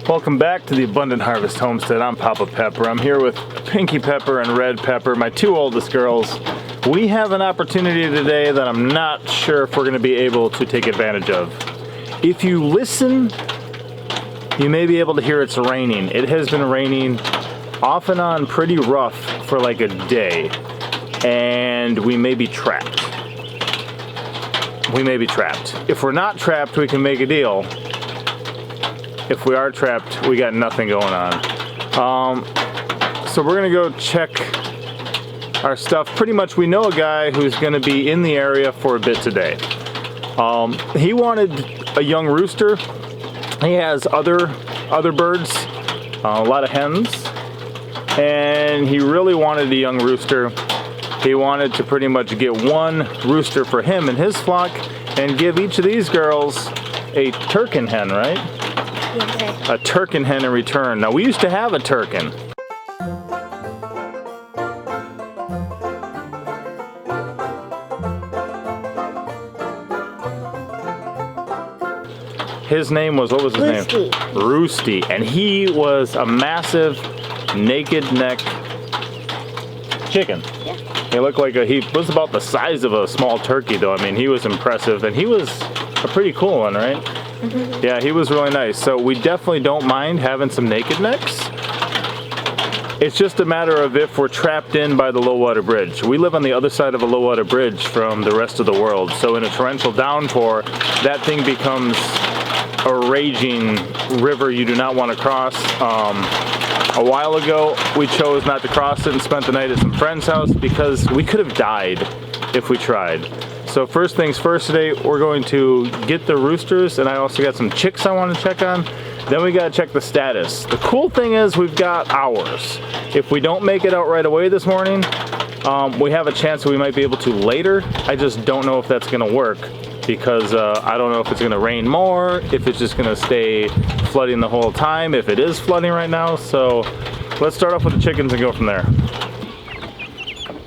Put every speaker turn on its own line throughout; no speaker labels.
Welcome back to the Abundant Harvest Homestead. I'm Papa Pepper. I'm here with Pinky Pepper and Red Pepper, my two oldest girls. We have an opportunity today that I'm not sure if we're going to be able to take advantage of. If you listen, you may be able to hear it's raining. It has been raining off and on pretty rough for like a day, and we may be trapped. We may be trapped. If we're not trapped, we can make a deal. If we are trapped, we got nothing going on. So we're gonna go check our stuff. Pretty much we know a guy who's gonna be in the area for a bit today. He wanted a young rooster. He has other birds, a lot of hens, and he really wanted a young rooster. He wanted to pretty much get one rooster for him and his flock and give each of these girls a Turken hen, right? Yes. A Turken hen in return. Now, we used to have a Turken. His name was, what was his name? Roosty. And he was a massive, naked neck chicken. Yeah. He looked like he was about the size of a small turkey, though. I mean, he was impressive, and he was a pretty cool one, right? Mm-hmm. Yeah, he was really nice. So we definitely don't mind having some naked necks. It's just a matter of if we're trapped in by the low water bridge. We live on the other side of a low water bridge from the rest of the world. So in a torrential downpour, that thing becomes a raging river you do not want to cross. A while ago, we chose not to cross it and spent the night at some friend's house because we could have died if we tried. So first things first today, we're going to get the roosters, and I also got some chicks I want to check on. Then we got to check the status. The cool thing is we've got hours. If we don't make it out right away this morning, we have a chance that we might be able to later. I just don't know if that's going to work because I don't know if it's going to rain more, if it's just going to stay flooding the whole time, if it is flooding right now. So let's start off with the chickens and go from there.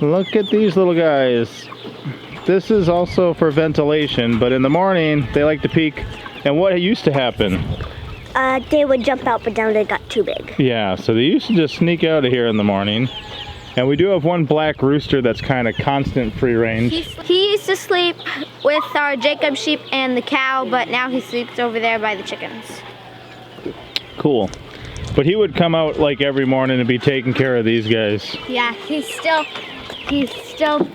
Look at these little guys. This is also for ventilation, but in the morning they like to peek. And what used to happen?
They would jump out, but now they got too big. Yeah,
so they used to just sneak out of here in the morning. And we do have one black rooster that's kind of constant free range.
He used to sleep with our Jacob sheep and the cow, but now he sleeps over there by the chickens.
Cool. But he would come out like every morning and be taking care of these guys.
Yeah, he still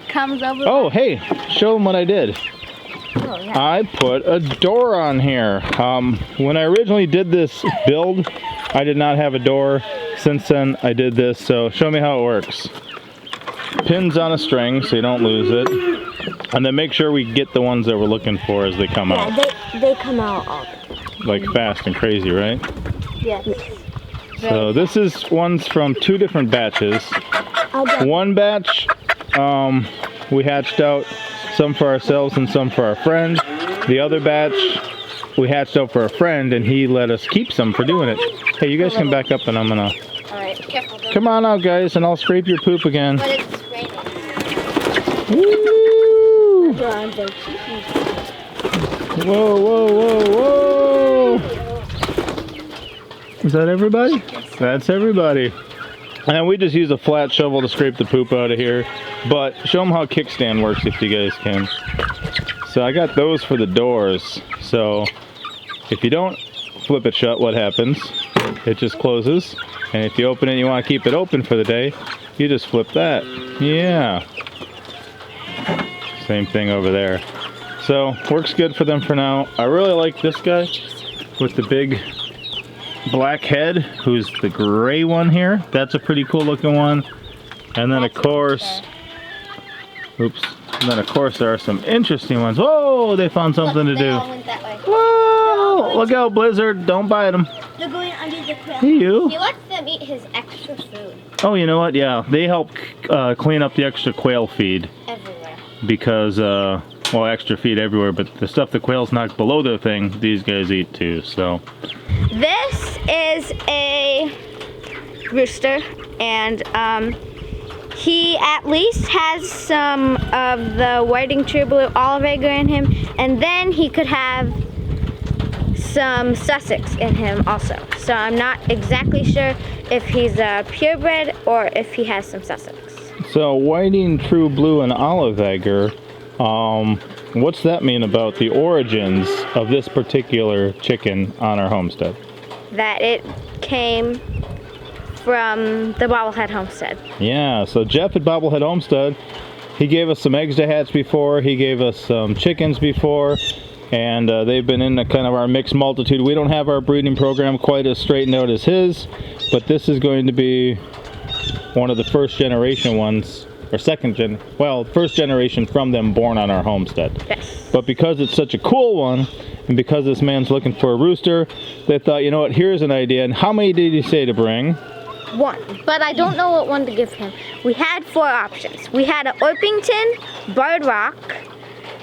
comes over.
Oh, hey, show them what I did. Oh, yeah. I put a door on here. When I originally did this build, I did not have a door. Since then, I did this, so show me how it works. Pins on a string so you don't lose it. And then make sure we get the ones that we're looking for as they come out.
Yeah, they come out all the time.
Like fast and crazy, right?
Yes.
So this is ones from two different batches. One batch, we hatched out some for ourselves and some for our friend. The other batch, we hatched out for a friend, and he let us keep some for doing it. Hey, you guys can back up, and I'm gonna...
Alright, careful.
Come on out, guys, and I'll scrape your poop again.
But it's raining.
Woo! Whoa, whoa, whoa, whoa! Is that everybody? That's everybody. And we just use a flat shovel to scrape the poop out of here. But show them how kickstand works if you guys can. So I got those for the doors. So if you don't flip it shut, what happens? It just closes. And if you open it and you want to keep it open for the day, you just flip that. Yeah. Same thing over there. So works good for them for now. I really like this guy with the big black head, who's the gray one here. That's a pretty cool looking one. And then of course, oops. And then of course there are some interesting ones. Whoa, they found something to do. Whoa, look out, Blizzard, don't bite them.
They're going under the quail.
Hey, you.
He lets them eat his extra food.
Oh, you know what? Yeah, they help clean up the extra quail feed.
Everywhere.
Because, well, extra feed everywhere, but the stuff the quails knock below their thing, these guys eat too, so.
This is a rooster, and he at least has some of the whiting true blue olive egg in him, and then he could have some Sussex in him also. So I'm not exactly sure if he's a purebred or if he has some Sussex.
So whiting, true blue, and olive egger. What's that mean about the origins of this particular chicken on our homestead?
That it came from the Bobblehead homestead.
Yeah, so Jeff at Bobblehead Homestead, he gave us some eggs to hatch before, he gave us some chickens before, and they've been in kind of our mixed multitude. We don't have our breeding program quite as straightened out as his, but this is going to be one of the first generation ones, or first generation from them born on our homestead.
Yes.
But because it's such a cool one, and because this man's looking for a rooster, they thought, you know what, here's an idea. And how many did he say to bring?
1, but I don't know what one to give him. We had 4 options. We had an Orpington, Bird Rock,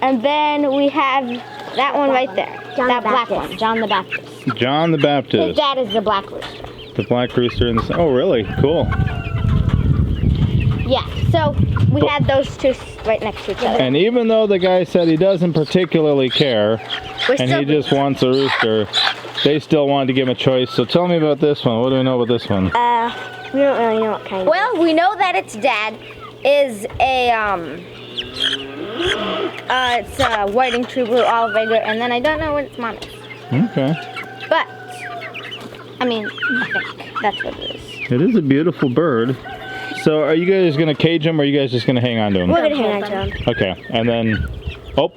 and then we have that one right there. That black one, John the Baptist.
John the Baptist.
His dad is the black rooster.
The black rooster. Oh, really? Cool.
Yeah, so we had those 2 right next to each other.
And even though the guy said he doesn't particularly care, and he just wants a rooster, they still wanted to give him a choice. So tell me about this one. What do we know about this one?
We don't really know what kind.
Well, we know that its dad is a it's a whiting, true blue, olive egger, and then I don't know what its mom is.
Okay.
But I mean, I think that's what it is.
It is a beautiful bird. So are you guys going to cage him, or are you guys just going to hang on to him?
We're going to hang on to him.
Okay, and then,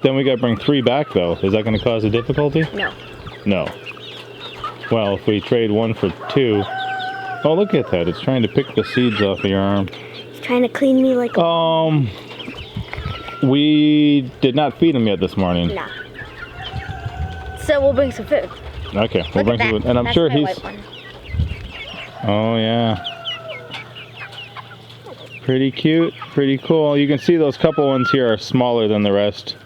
then we got to bring 3 back, though. Is that going to cause a difficulty?
No.
No. Well, if we trade 1 for 2. Oh, look at that. It's trying to pick the seeds off of your arm.
It's trying to clean me like
we did not feed him yet this morning.
No.
So we'll bring some food.
Okay, we'll bring some food. And I'm sure he's... Oh, yeah. Pretty cute, pretty cool. You can see those couple ones here are smaller than the rest.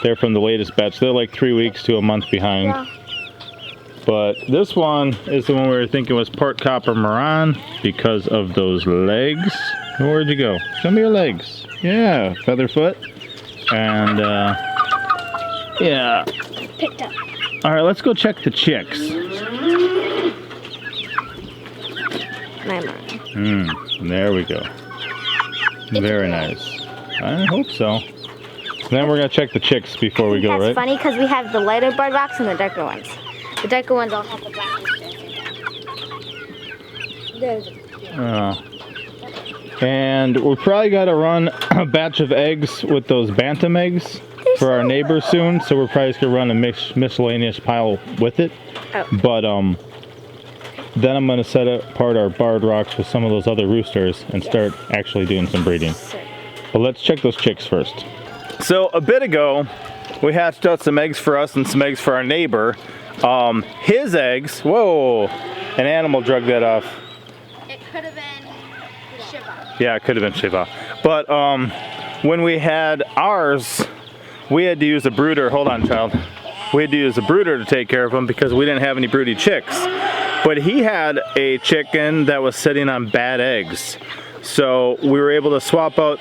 They're from the latest batch. They're like 3 weeks to a month behind.
Yeah.
But this one is the one we were thinking was part copper Moran because of those legs. Where'd you go? Show me your legs. Yeah, feather foot. And yeah.
Picked up.
All right, let's go check the chicks.
My mom.
There we go. Very nice. I hope so. Then we're gonna check the chicks before we go, right?
That's funny because we have the lighter bird rocks and the darker ones. The darker ones all have the black roosters.
And we probably got to run a batch of eggs with those bantam eggs for our neighbors soon. So we're probably just gonna run a miscellaneous pile with it.
Oh.
But then I'm gonna set apart our barred rocks with some of those other roosters and start actually doing some breeding. But let's check those chicks first. So a bit ago, we hatched out some eggs for us and some eggs for our neighbor. His eggs, whoa, an animal drug that off.
It could have been Shiva.
Yeah, it could have been Shiva. But when we had ours, we had to use a brooder. Hold on, child. We had to use a brooder to take care of them because we didn't have any broody chicks. But he had a chicken that was sitting on bad eggs. So we were able to swap out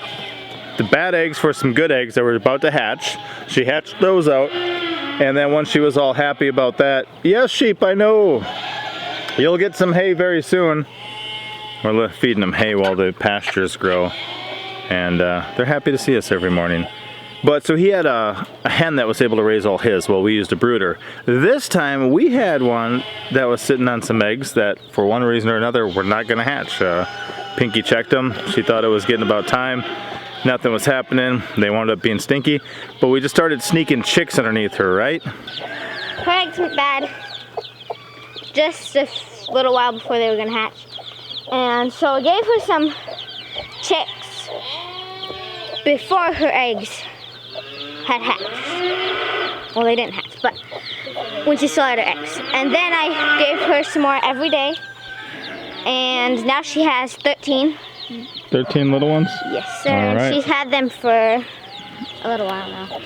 the bad eggs for some good eggs that were about to hatch. She hatched those out. And then once she was all happy about that, yes, sheep, I know. You'll get some hay very soon. We're feeding them hay while the pastures grow. And they're happy to see us every morning. But so he had a hen that was able to raise all his while we used a brooder. This time we had one that was sitting on some eggs that for one reason or another were not gonna hatch. Pinky checked them. She thought it was getting about time. Nothing was happening. They wound up being stinky. But we just started sneaking chicks underneath her, right?
Correct, Dad. Just a little while before they were gonna hatch. And so I gave her some chicks before her eggs had hatched. Well, they didn't hatch, but when she still had her eggs. And then I gave her some more every day. And now she has 13.
13 little ones?
Yes, sir.
All right.
She's had them for a little while now.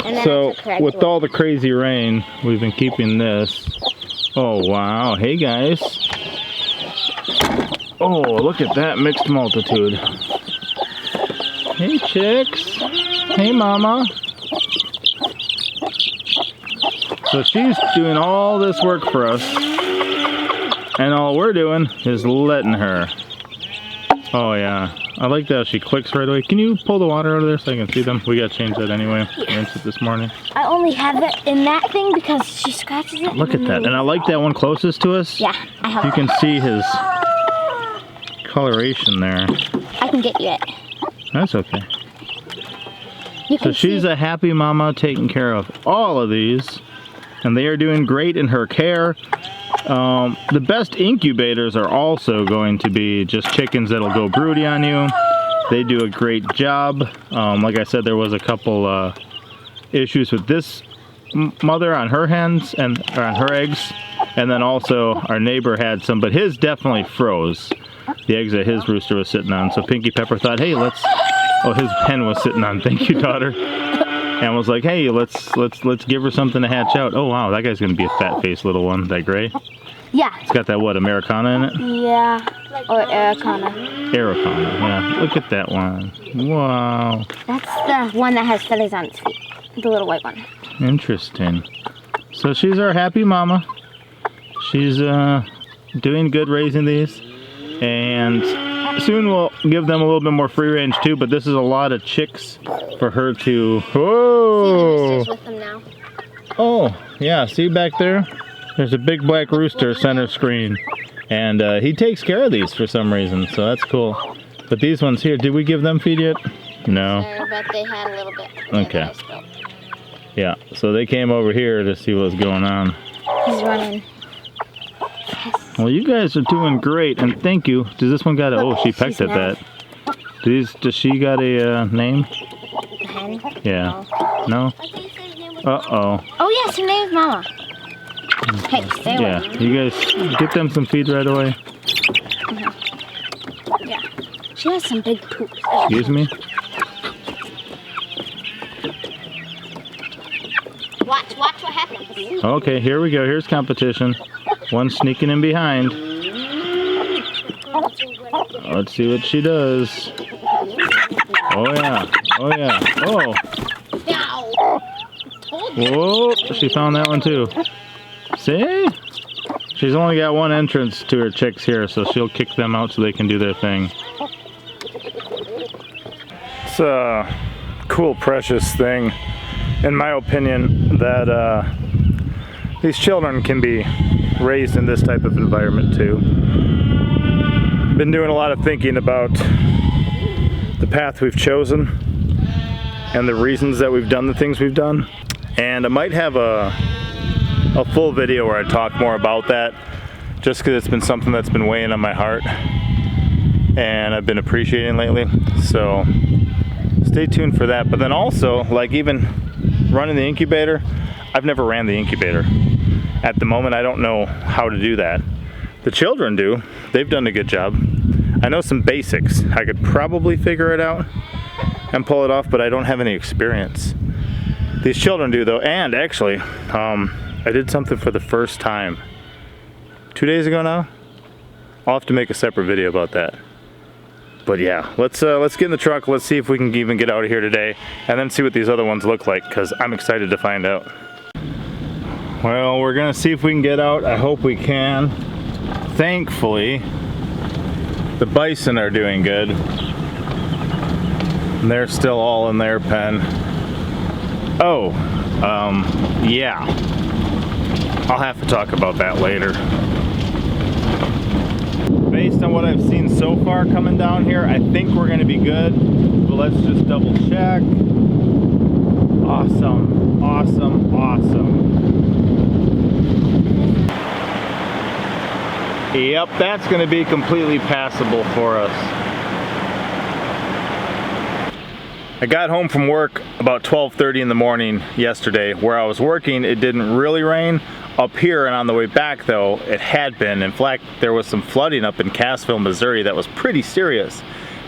And then
So with all the crazy rain, we've been keeping this. Oh, wow. Hey, guys. Oh, look at that mixed multitude. Hey, chicks. Hey, mama. So she's doing all this work for us, and all we're doing is letting her. Oh yeah, I like that she clicks right away. Can you pull the water out of there so I can see them? We gotta change that anyway. I rinsed it this morning.
I only have it in that thing because she scratches it.
Look at that, and I like that one closest to us.
Yeah, I have
You can see his coloration there.
I can get you it.
That's okay.
You
So
can
she's a happy mama taking care of all of these, and they are doing great in her care. The best incubators are also going to be just chickens that'll go broody on you. They do a great job. Like I said, there was a couple issues with this mother on her hens or on her eggs, and then also our neighbor had some, but his definitely froze. The eggs that his rooster was sitting on. So Pinky Pepper thought, hey, let's. Oh, his hen was sitting on. Thank you, daughter. And was like, hey, let's give her something to hatch out. Oh wow, that guy's gonna be a fat-faced little one. That gray.
Yeah.
It's got that what, Americana in it?
Yeah. Or Araucana.
Araucana. Yeah. Look at that one. Wow.
That's the one that has feathers on its feet. The little white one.
Interesting. So she's our happy mama. She's doing good raising these, and soon we'll give them a little bit more free range too, but this is a lot of chicks for her to... Whoa!
With them now.
Oh, yeah, see back there? There's a big black rooster center screen, and he takes care of these for some reason, so that's cool. But these ones here, did we give them feed yet? No.
But they had a little bit.
Okay. Yeah, so they came over here to see what's going on.
He's running.
Well, you guys are doing great, and thank you. Does this one got a... Oh, she pecked at that. Does she got a name?
The hen?
Yeah. No? Uh-oh.
Oh, yes, her name's Mama. Hey, stay away.
Yeah, you guys get them some feed right away.
Yeah. She has some big poops.
Excuse me?
Watch what happens.
Okay, here we go. Here's competition. One sneaking in behind. Let's see what she does. Oh yeah. Oh yeah. Oh. Whoa, she found that one too. See? She's only got one entrance to her chicks here, so she'll kick them out so they can do their thing. It's a cool, precious thing, in my opinion, that these children can be raised in this type of environment too. Been doing a lot of thinking about the path we've chosen and the reasons that we've done the things we've done. And I might have a full video where I talk more about that, just because it's been something that's been weighing on my heart and I've been appreciating lately. So stay tuned for that. But then also, like, even running the incubator, I've never ran the incubator. At the moment, I don't know how to do that. The children do. They've done a good job. I know some basics. I could probably figure it out and pull it off, but I don't have any experience. These children do though, and actually, I did something for the first time 2 days ago now. I'll have to make a separate video about that. But yeah, let's get in the truck. Let's see if we can even get out of here today, and then see what these other ones look like, because I'm excited to find out. Well, we're gonna see if we can get out. I hope we can. Thankfully, the bison are doing good. And they're still all in their pen. Oh, yeah. I'll have to talk about that later. Based on what I've seen so far coming down here, I think we're gonna be good, but let's just double check. Awesome, awesome, awesome. Yep, that's gonna be completely passable for us. I got home from work about 12:30 in the morning yesterday. Where I was working, it didn't really rain. Up here and on the way back though, it had been. In fact, there was some flooding up in Cassville, Missouri that was pretty serious.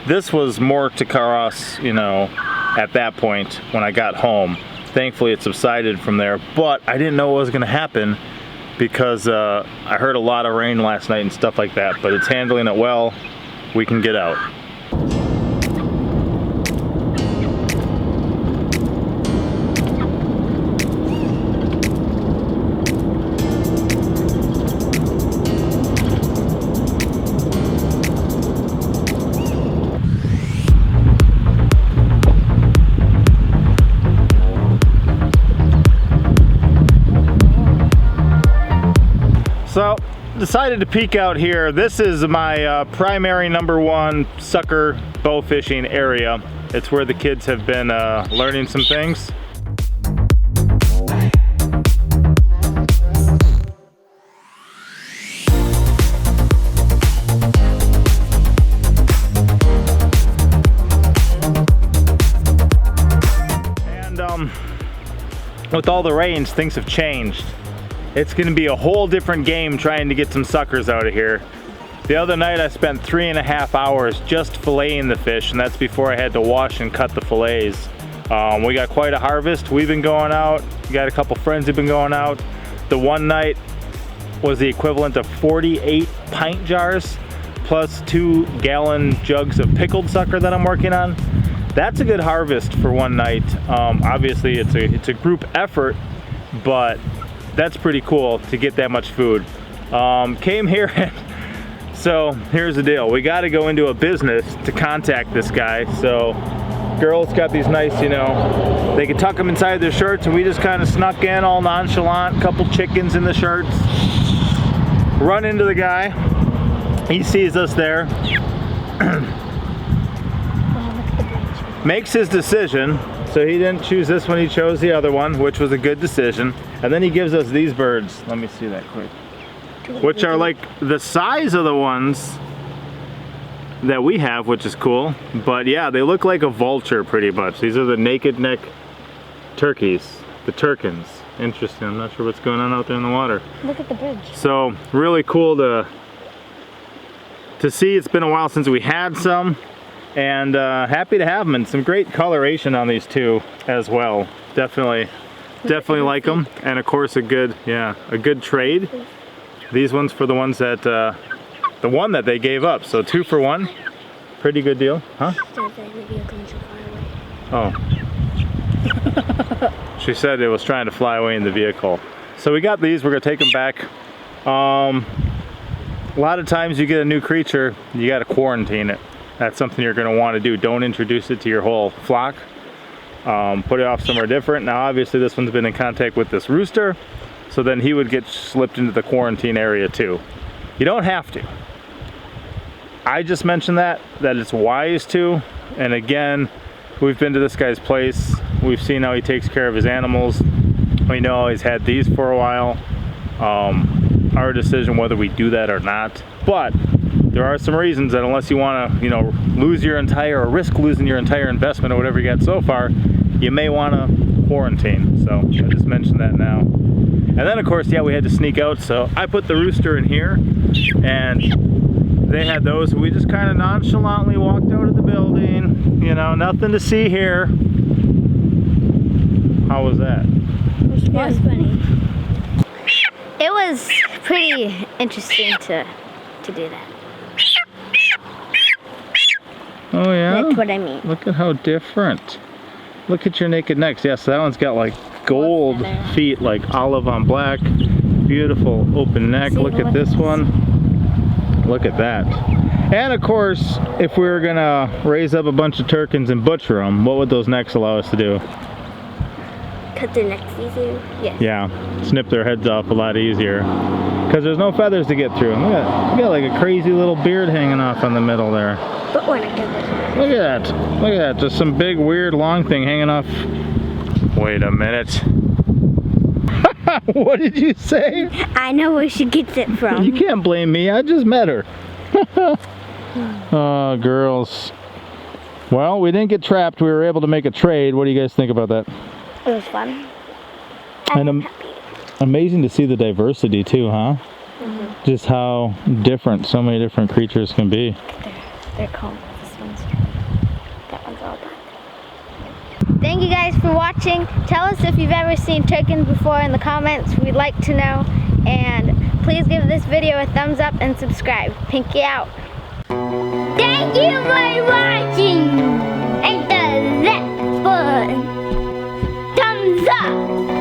This was more to cross, you know, at that point when I got home. Thankfully it subsided from there, but I didn't know what was gonna happen because I heard a lot of rain last night and stuff like that, but it's handling it well. We can get out. decided to peek out here. This is my primary #1 sucker bow fishing area. It's where the kids have been learning some things. And with all the rains, things have changed. It's gonna be a whole different game trying to get some suckers out of here. The other night I spent 3.5 hours just filleting the fish, and that's before I had to wash and cut the fillets. We got quite a harvest. We've been going out. We got a couple friends who've been going out. The one night was the equivalent of 48 pint jars plus 2-gallon jugs of pickled sucker that I'm working on. That's a good harvest for one night. Obviously it's a group effort, but that's pretty cool to get that much food. Came here and so here's the deal. We got to go into a business to contact this guy. So girls got these nice, you know, they can tuck them inside their shirts, and we just kind of snuck in all nonchalant, couple chickens in the shirts. Run into the guy. He sees us there. Makes his decision. So he didn't choose this one, he chose the other one, which was a good decision. And then he gives us these birds. Let me see that quick. Which are like the size of the ones that we have, which is cool. But yeah, they look like a vulture pretty much. These are the naked neck turkeys, the Turkens. Interesting, I'm not sure what's going on out there in the water.
Look at the bridge.
So really cool to see. It's been a while since we had some. And happy to have them, and some great coloration on these two as well. Definitely like them, and of course a good trade. These ones for the ones that the one that they gave up, so 2 for 1. Pretty good deal, huh? Oh. She said it was trying to fly away in the vehicle. So we got these. We're gonna take them back. A lot of times you get a new creature, you got to quarantine it. That's something you're going to want to do. Don't introduce it to your whole flock. Put it off somewhere different. Now obviously this one's been in contact with this rooster, so then he would get slipped into the quarantine area too. You don't have to. I just mentioned that it's wise to. And again, we've been to this guy's place. We've seen how he takes care of his animals. We know he's had these for a while. Our decision whether we do that or not. But there are some reasons that unless you want to, you know, risk losing your entire investment or whatever you got so far, you may want to quarantine. So I just mentioned that now. And then of course, yeah, we had to sneak out. So I put the rooster in here, and they had those. So we just kind of nonchalantly walked out of the building. You know, nothing to see here. How was that?
It was funny.
It was pretty interesting to do that.
Oh yeah?
That's what I mean.
Look at how different. Look at your naked necks. Yeah, so that one's got like gold feet, like olive on black. Beautiful open neck. Look at this one. Look at that. And of course, if we were gonna raise up a bunch of Turkens and butcher them, what would those necks allow us to do?
Cut their necks easier? Yes.
Yeah, snip their heads off a lot easier. Because there's no feathers to get through. Look at, you got like a crazy little beard hanging off on the middle there.
But we're not gonna.
Look at that. Look at that. Just some big weird long thing hanging off. Wait a minute. What did you say?
I know where she gets it from.
You can't blame me. I just met her. Oh, girls. Well, we didn't get trapped. We were able to make a trade. What do you guys think about that?
It was fun.
And amazing to see the diversity too, huh?
Mm-hmm.
Just how different so many different creatures can be.
They're cold. This one's that one's all black.
Thank you guys for watching. Tell us if you've ever seen Turken before in the comments. We'd like to know. And please give this video a thumbs up and subscribe. Pinky out.
Thank you for watching. And the left one. Thumbs up.